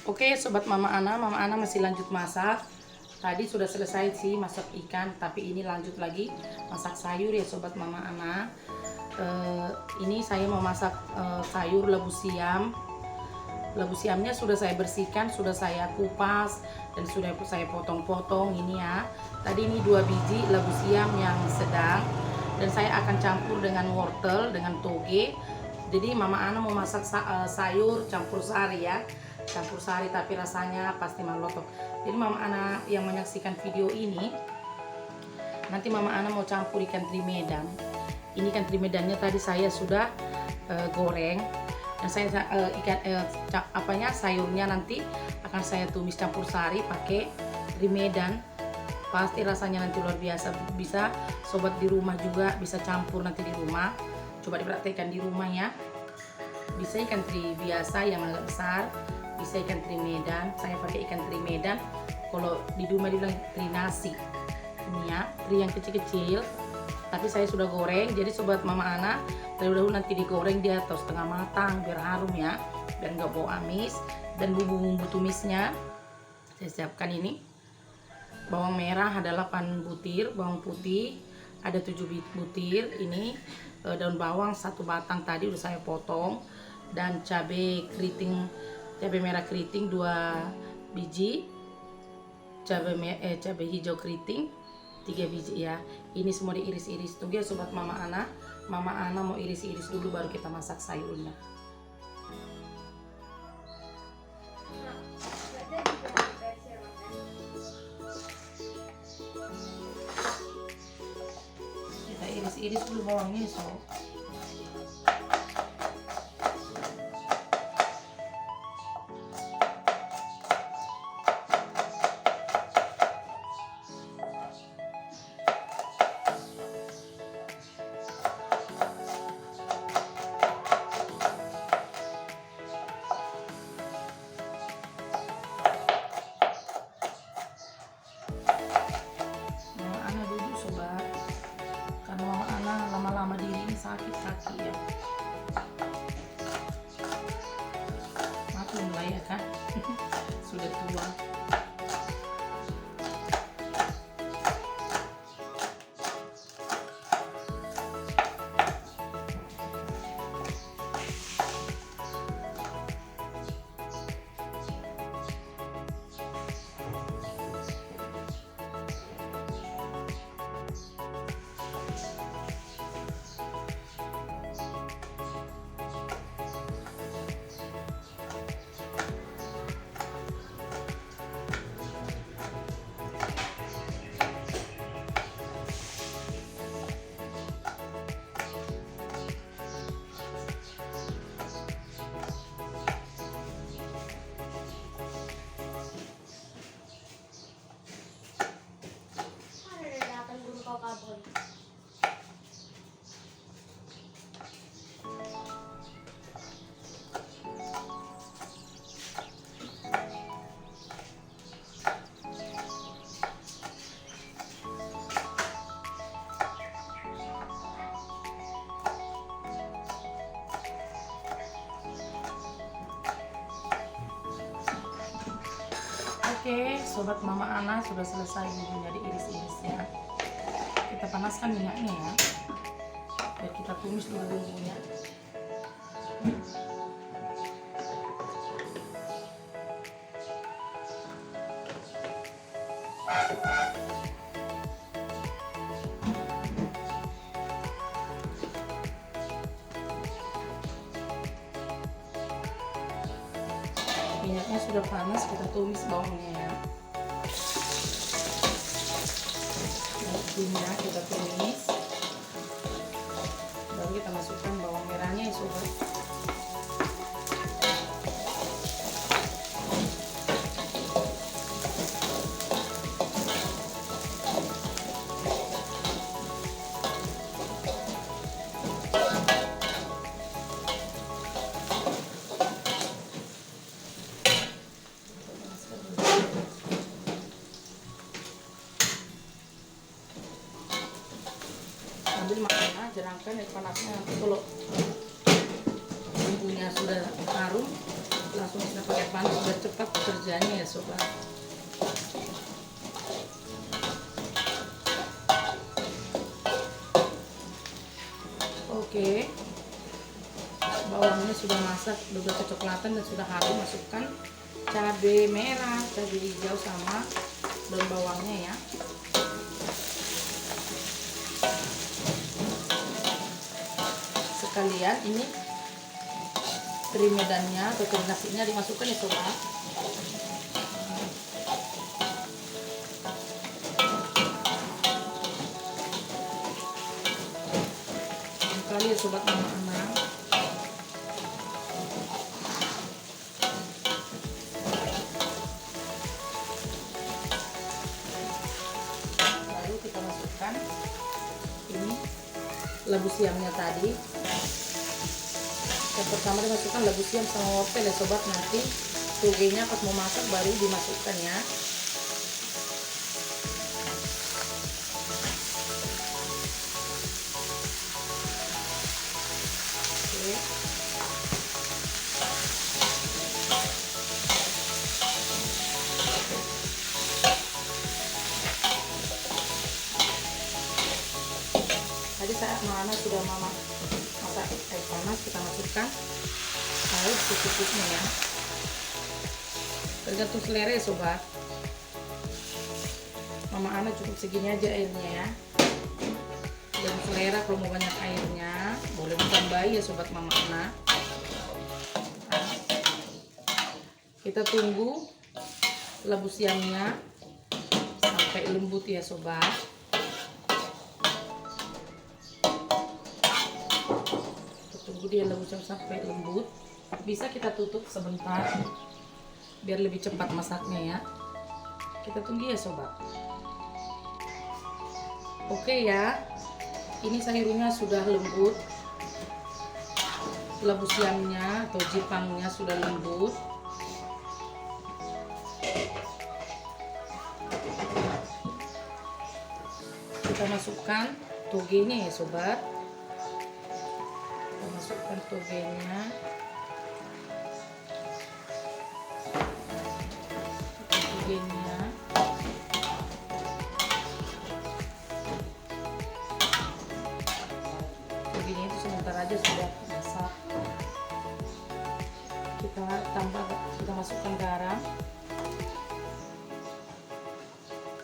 Oke sobat Mama Ana masih lanjut masak. Tadi sudah selesai sih masak ikan, tapi ini lanjut lagi masak sayur ya sobat Mama Ana. Ini saya mau masak sayur labu siam. Labu siamnya sudah saya bersihkan, sudah saya kupas dan sudah saya potong-potong ini ya. Tadi ini 2 biji labu siam yang sedang dan saya akan campur dengan wortel, dengan toge. Jadi Mama Ana mau masak sayur campur sari ya. Campur sari tapi rasanya pasti malotok. Jadi Mama Ana yang menyaksikan video ini, nanti Mama Ana mau campur ikan teri Medan. Ini ikan teri Medannya tadi saya sudah goreng dan saya sayurnya nanti akan saya tumis campur sari pakai teri Medan. Pasti rasanya nanti luar biasa. Bisa sobat di rumah juga bisa campur nanti di rumah. Coba dipraktekkan di rumah ya. Bisa ikan teri biasa yang agak besar, bisa ikan teri Medan. Saya pakai ikan teri Medan. Kalau di rumah dibilang teri nasi. Ini ya, teri yang kecil-kecil. Tapi saya sudah goreng. Jadi sobat Mama Ana, terlebih dahulu nanti digoreng dia atau setengah matang biar harum ya, biar nggak bau amis. Dan bumbu-bumbu tumisnya saya siapkan ini. Bawang merah ada 8 butir, bawang putih ada 7 butir. Ini daun bawang 1 batang tadi udah saya potong, dan cabai keriting, cabai merah keriting 2 biji, cabai hijau keriting 3 biji ya. Ini semua diiris-iris. Tunggu ya sobat Mama Ana. Mama Ana mau iris-iris dulu baru kita masak sayurnya. Kita iris-iris dulu bawangnya sob. Lama-lama diri ini sakit kaki ya. Maklum lah ya kan. Sudah tua. Oke, sobat Mama Ana sudah selesai bumbunya diiris-irisnya. Kita panaskan minyaknya ya, biar kita tumis dulu bumbunya. Minyaknya sudah panas, kita tumis bawangnya ya. Minyak kita tumis, baru kita masukkan bawang merahnya ya sobat. Ambil makanya jerangkan air panasnya, nanti kalau bumbunya sudah harum langsung kita pakai panas biar cepat kerjanya ya sobat. Oke, bawangnya sudah masak, sudah kecoklatan dan sudah harum. Masukkan cabai merah, cabai hijau sama daun bawangnya ya. Sekalian ini teri medannya atau teri nasinya dimasukkan ya sobat. Kali ya sobat Mama Ana. Lalu kita masukkan ini labu siamnya tadi. Yang pertama dimasukkan labu siam sama wortel ya sobat, nanti togenya pas mau masak baru dimasukkan ya. Oke. Tadi saat Mama sudah masak air panas, kita masukkan air secukupnya ya, tergantung selera ya sobat. Mama Ana cukup segini aja airnya ya, dan selera kalau mau banyak airnya boleh ditambahi ya sobat Mama Ana. Nah, kita tunggu labu siamnya sampai lembut ya sobat. Tunggu dia labu siam sampai lembut. Bisa kita tutup sebentar biar lebih cepat masaknya ya. Kita tunggu ya sobat. Oke ya, ini sayurnya sudah lembut, labu siamnya atau jipangnya sudah lembut. Kita masukkan togenya ya sobat. Kita masukkan togenya. Togenya. Togenya itu sebentar aja sudah masak. Kita masukkan garam.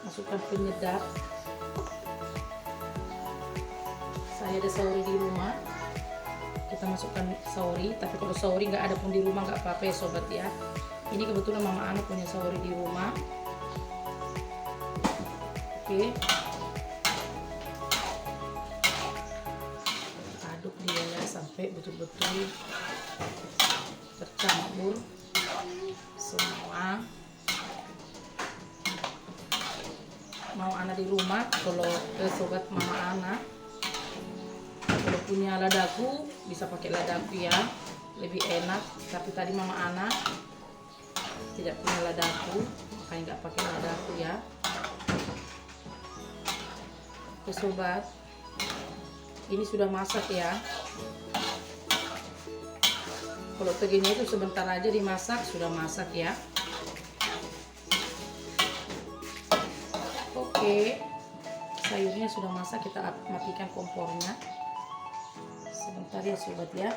Masukkan penyedap. Saya ada sauri di rumah, kita masukkan sauri. Tapi kalau sauri nggak ada pun di rumah nggak apa-apa ya sobat ya. Ini kebetulan Mama Ana punya sauri di rumah. Oke, aduk dia ya sampai betul-betul tercampur semua. Mau Ana di rumah, kalau sobat Mama Ana kalau punya ladaku bisa pakai ladaku ya, lebih enak. Tapi tadi Mama Ana tidak punya ladaku, makanya nggak pakai ladaku ya. Oke sobat, ini sudah masak ya. Kalau togenya itu sebentar aja dimasak, sudah masak ya. Oke, sayurnya sudah masak, kita matikan kompornya sebentar ya sobat ya.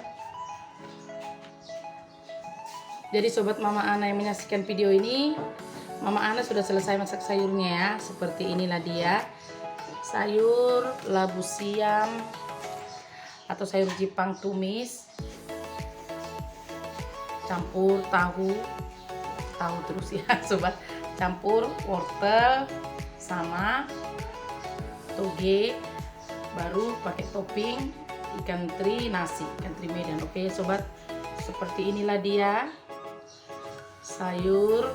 Jadi sobat Mama Ana yang menyaksikan video ini, Mama Ana sudah selesai masak sayurnya ya. Seperti inilah dia, sayur labu siam atau sayur jipang tumis campur tahu terus ya sobat, campur wortel sama toge, baru pakai topping ikan teri nasi, ikan teri medan. Oke sobat, seperti inilah dia sayur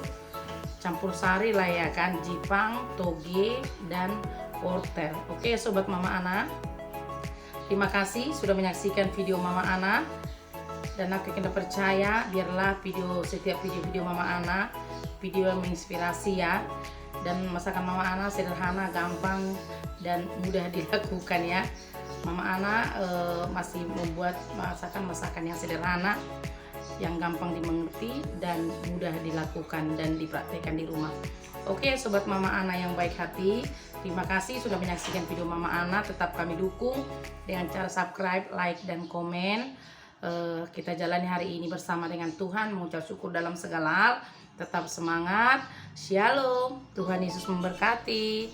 campur sari lah ya kan, jipang, toge, dan wortel. Oke sobat Mama Ana, terima kasih sudah menyaksikan video Mama Ana. Dan aku kita percaya, biarlah setiap video Mama Ana video yang menginspirasi ya. Dan masakan Mama Ana sederhana, gampang, dan mudah dilakukan ya. Mama Ana masih membuat masakan yang sederhana yang gampang dimengerti dan mudah dilakukan dan dipraktekkan di rumah. Oke sobat Mama Ana yang baik hati, terima kasih sudah menyaksikan video Mama Ana. Tetap kami dukung dengan cara subscribe, like, dan komen. Kita jalani hari ini bersama dengan Tuhan, mengucap syukur dalam segala hal. Tetap semangat, shalom, Tuhan Yesus memberkati.